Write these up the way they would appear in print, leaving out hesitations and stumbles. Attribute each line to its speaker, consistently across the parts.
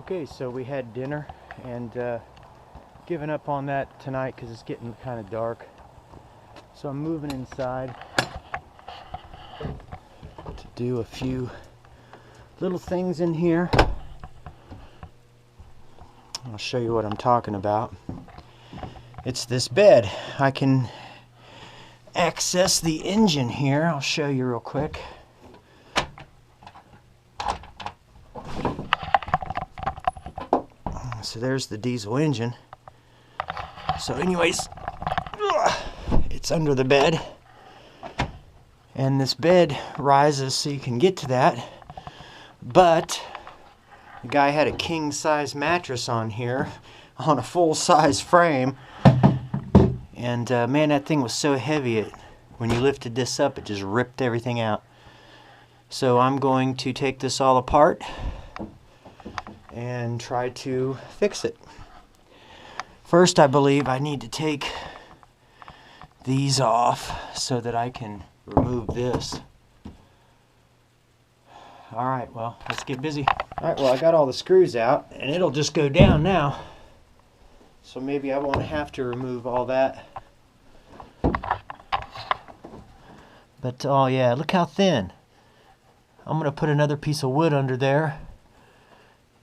Speaker 1: Okay, so we had dinner and given up on that tonight because it's getting kind of dark. So I'm moving inside to do a few little things in here. I'll show you what I'm talking about. It's this bed. I can access the engine here. I'll show you real quick. So there's the diesel engine. So anyways, it's under the bed. And this bed rises so you can get to that. But the guy had a king size mattress on here on a full size frame. And man, that thing was so heavy, when you lifted this up, it just ripped everything out. So I'm going to take this all apart and try to fix it. First, I believe I need to take these off so that I can remove this. Alright, well, let's get busy. Alright, well, I got all the screws out, and it'll just go down now. So maybe I won't have to remove all that. But, oh yeah, look how thin. I'm going to put another piece of wood under there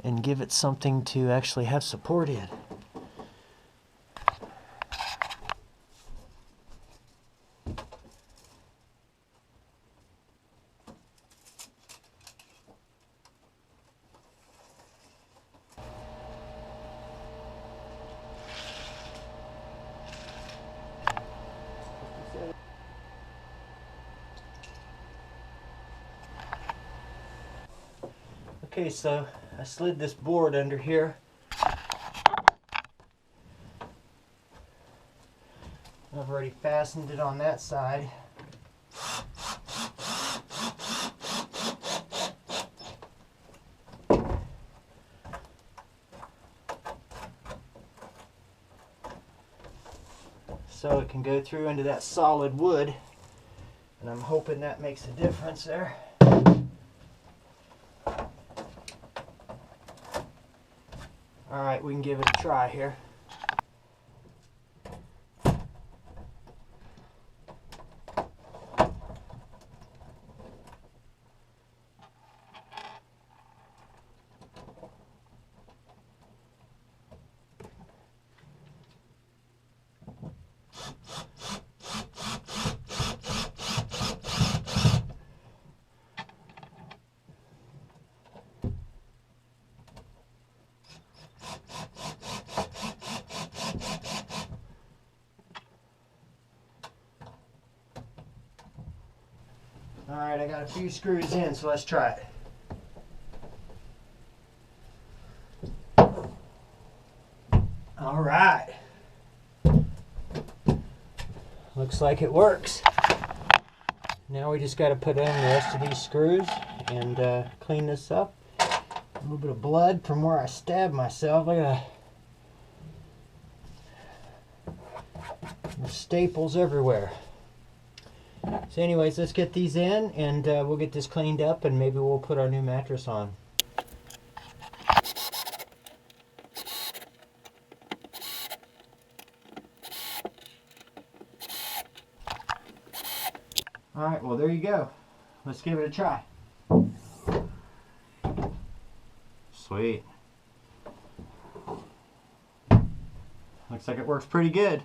Speaker 1: and give it something to actually have support in. Okay, so I slid this board under here. I've already fastened it on that side. So it can go through into that solid wood, and I'm hoping that makes a difference there. Alright, we can give it a try here. Alright, I got a few screws in, so let's try it. Alright. Looks like it works. Now we just got to put in the rest of these screws and clean this up. A little bit of blood from where I stabbed myself. Look at that. There's staples everywhere. So anyways, let's get these in and we'll get this cleaned up and maybe we'll put our new mattress on. Alright, well there you go. Let's give it a try. Sweet. Looks like it works pretty good.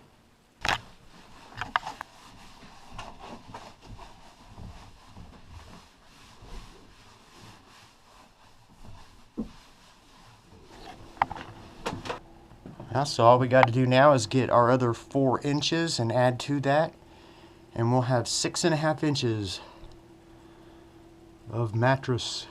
Speaker 1: So all we got to do now is get our other 4 inches and add to that, and we'll have 6.5 inches of mattress.